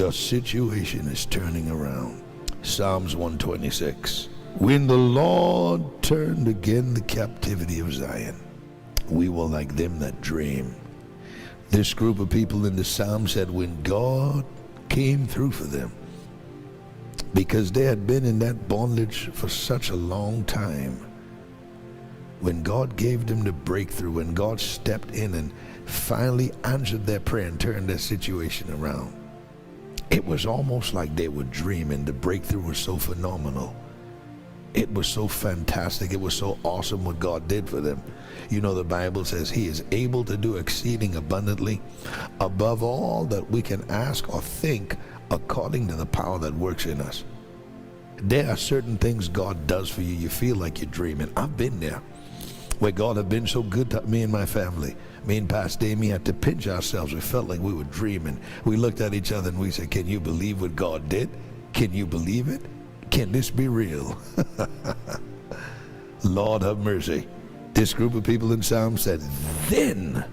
Your situation is turning around. Psalms 126. When the Lord turned again the captivity of Zion, we were like them that dream. This group of people in the Psalm said when God came through for them, because they had been in that bondage for such a long time, when God gave them the breakthrough, when God stepped in and finally answered their prayer and turned their situation around, it was almost like they were dreaming. The breakthrough was so phenomenal. It was so fantastic. It was so awesome what God did for them. You know, the Bible says he is able to do exceeding abundantly above all that we can ask or think, according to the power that works in us. There are certain things God does for you. You feel like you're dreaming. I've been there, where God had been so good to me and my family. Me and Pastor Aimee had to pinch ourselves. We felt like we were dreaming. We looked at each other and we said, can you believe what God did? Can you believe it? Can this be real? Lord have mercy. This group of people in Psalm said, then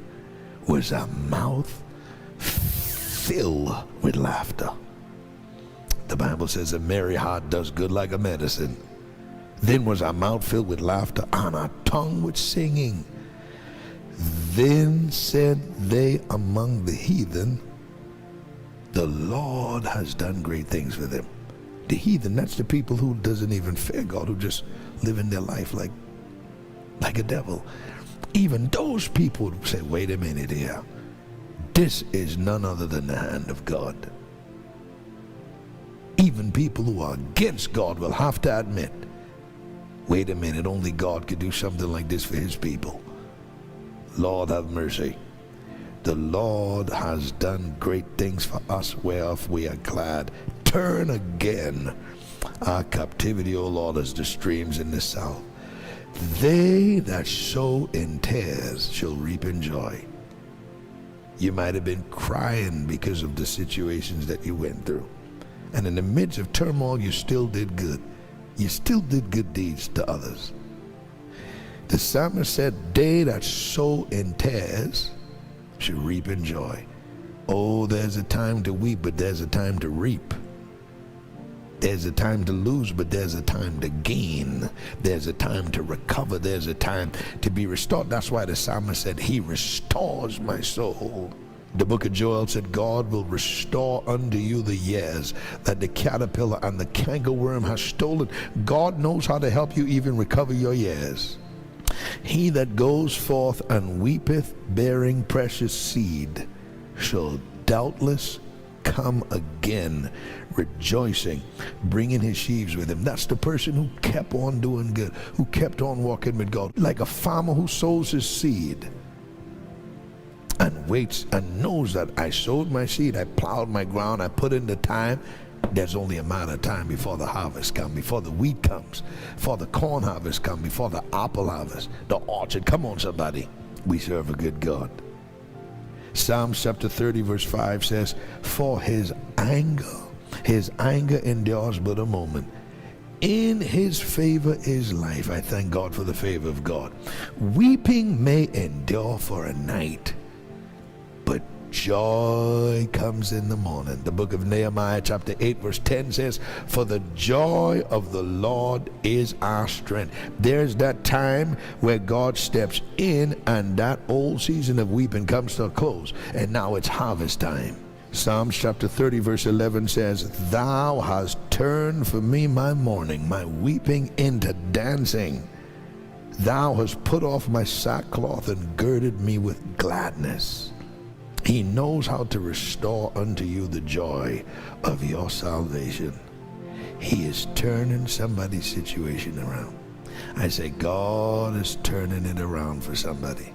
was our mouth filled with laughter. The Bible says a merry heart does good like a medicine. Then was our mouth filled with laughter and our tongue with singing. Then said they among the heathen, the Lord has done great things for them. The heathen, that's the people who doesn't even fear God, who just live in their life like a devil. Even those people would say, wait a minute here. This is none other than the hand of God. Even people who are against God will have to admit, wait a minute, only God could do something like this for his people. Lord have mercy. The Lord has done great things for us, whereof we are glad. Turn again our captivity, O Lord, as the streams in the south. They that sow in tares shall reap in joy. You might have been crying because of the situations that you went through. And in the midst of turmoil, you still did good. You still did good deeds to others. The psalmist said, they that sow in tares shall reap in joy. Oh, there's a time to weep, but there's a time to reap. There's a time to lose, but there's a time to gain. There's a time to recover. There's a time to be restored. That's why the psalmist said, he restores my soul. The book of Joel said, God will restore unto you the years that the caterpillar and the cankerworm has stolen. God knows how to help you even recover your years. He that goes forth and weepeth, bearing precious seed, shall doubtless come again, rejoicing, bringing his sheaves with him. That's the person who kept on doing good, who kept on walking with God, like a farmer who sows his seed and waits and knows that I sowed my seed, I plowed my ground, I put in the time. There's only a matter of time before the harvest comes, before the wheat comes, before the corn harvest comes, before the apple harvest, the orchard. Come on, somebody. We serve a good God. Psalms chapter 30 verse 5 says, for his anger endures but a moment. In his favor is life. I thank God for the favor of God. Weeping may endure for a night, but joy comes in the morning. The book of Nehemiah chapter 8 verse 10 says, for the joy of the Lord is our strength. There's that time where God steps in and that old season of weeping comes to a close, and now it's harvest time. Psalms chapter 30 verse 11 says, thou hast turned for me my mourning, my weeping into dancing. Thou hast put off my sackcloth and girded me with gladness. He knows how to restore unto you the joy of your salvation. He is turning somebody's situation around. I say God is turning it around for somebody.